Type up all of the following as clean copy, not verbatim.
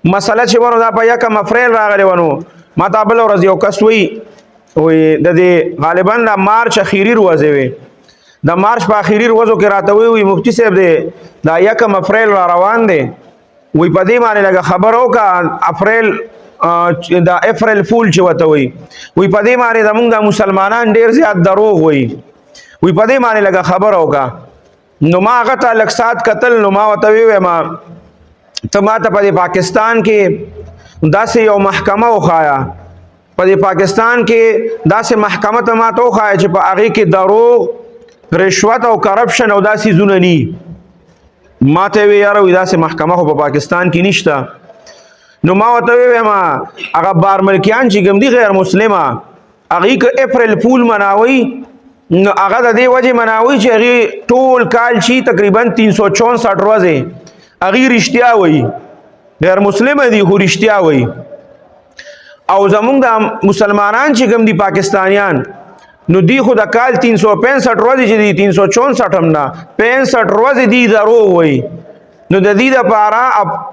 مسله چې ورو دا په یکم افریل راغلی ونو ما ته بل ورځ یو کس وی د دې غالبا د مارچ اخیری ورځ وي د مارچ په اخیری ورځو کې راته وی مفتی صاحب دی دا یکم افریل را روان دی وی په دې باندې لږ خبر وکړه افریل دا اپریل فول چې وته وی په دې باندې زمونږ د مسلمانان ډیر زیات دروغ وی په دې باندې لږ خبر وکړه نو ما هغه ته لږ سات قتل نو ما ورته وی ما ته ما ته په پاکستان کې داسې یو محکمه وخایا په پاکستان کې داسې محکمه ته ما ته وخایا چې په هغې کې دروغ رشوت او کرپشن او داسې ځونه ني ما ته وی یاره وی داسې محکمه خو په پاکستان کې نشته نو ما ورته وی ما هغه بارملکیان چې کوم دي غیر مسلمه هغې که اپریل فول مناوي نو هغه د دې وجې مناوي چې هغې ټول کال شي تقریبا 364 ورځې هغې رښتیا وایي غیر مسلمه دي خو رښتیا وایي او زمونږ د مسلمانان چې کوم دي پاکستانیان نو دی خو د کال 365 ورځې چې دي 364 هم نه 65 ورځې دي دروغ وایي نو د دې دپاره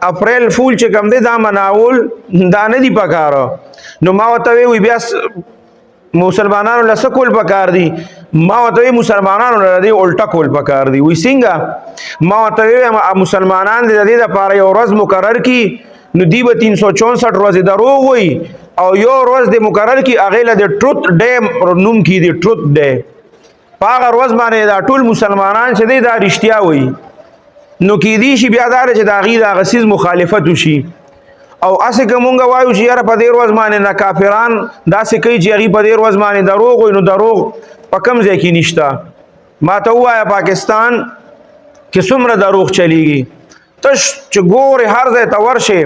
اپریل فول چې کوم دی دا مناول دا نه دي پکاره نو ما ورته وی بیا مسلمانانو له څه کول پکار دي ما ورته وی مسلمانانو له دې الټه کول پکار دي وی څنګه ما ورته وی مسلمانان د دې لپاره یو ورځ مقرر کړي نو دی به 364 ورځې دروغ وایي او یو ورځ د مقرر کړي هغې له د ټروت ډے نوم کړي د ټروت ډے په هغه ورځ باندې دا ټول مسلمانان چې دی دا رښتیا وایي نو کیدی شي بیا دا چې د هغې د هغه څیز مخالفت وشي او اسې که مونږ وایو چې یاره په دې ورځ باندې نه کافران داسې کوي چې هغې په دې ورځ باندې دروغ وایي نو دروغ په کوم ځای کې نشته ما ته ووایه پاکستان کې څومره دروغ چلیږي تش چې ګورې هر ځای ته ورشې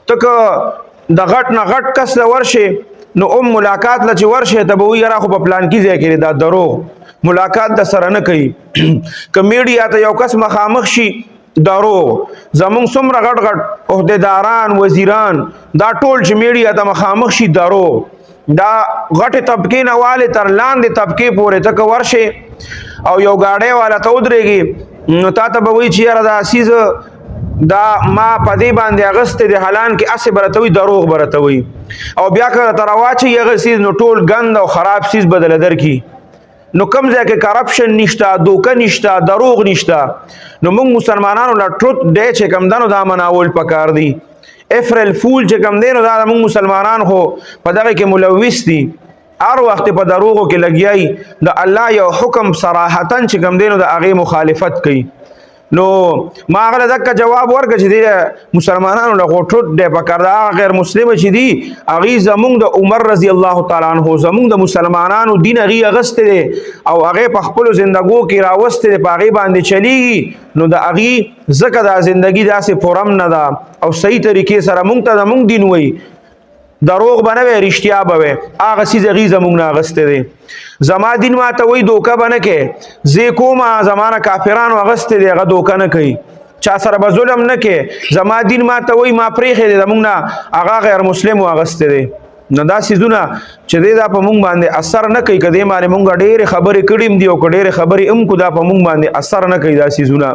ته که د غټ نه غټ کس له ورشې نو ملاقات له چې ورشې ته به وایي یاره خو په پلانکي ځای کې دا دروغ ملاقات د سره نه کوي که میډیا ته یو کس مخامخ شي دروغ زمونږ څومره غټ غټ عهدیداران وزیران دا ټول چې میډیا ته مخامخ شي دروغ دا غټې طبقې نه والې تر لاندې طبقې پورې ته که ورشې او یو ګاډۍ والا ته ودرېږي نو تا ته به وایي چې یاره دا سیز دا ما په دې باندې اغستې د حالان کې اسې به راته وایي دروغ به راته وایي او بیا که راته راواچوي هغه سیز نو ټول ګند او خراب سیز به درله درکړي نو کم ځای کې کرپشن نشته دوکه نشته دروغ نشته نو موږ مسلمانانو له ټروت ډے چې کوم ده نو دا مناول پکار دي اپریل فول چې کوم دی نو دا موږ مسلمانان خو په دغه کې ملوث دي هر وخت په دروغو کې لګیایي د الله یو حکم صراحتا چې کوم دی نو د هغې مخالفت کوي نو ما هغه ځکه جواب ورکړه چې دی مسلمانانو له خو ټروت ډے پکار ده هغه غیر مسلمه چې دي هغې زمونږ د عمر رضی الله تعالی عنه زمونږ د مسلمانانو دین هغې اغستی دی او هغې په خپلو زندګو کې راوستی دی په هغې باندې چلیږي نو د هغې ځکه دا زندګي داسې پرم نه ده او صحیح طریقې سره مونږ ته زمونږ دین وایي دروغ به نه وی رښتیا به وی هغه څیز هغې زمونږ نه اغستی دی زما دین ما ته وایي دوکه به نه کوې زه کومه زما نه کافرانو اغستی دی هغه دوکه نه کوي چا سره به ظلم نه کوې زما دین ما ته وایي ما پرېښی دی زمونږ نه هغه غیر مسلم اغستی دی نو دا څیزونه چې دی دا په مونږ باندې اثر نه کوي که دې باندې مونږ ډېرې خبرې کړي هم دي او که ډېرې خبرې هم کو دا په مونږ باندې اثر نه کوي دا څیزونه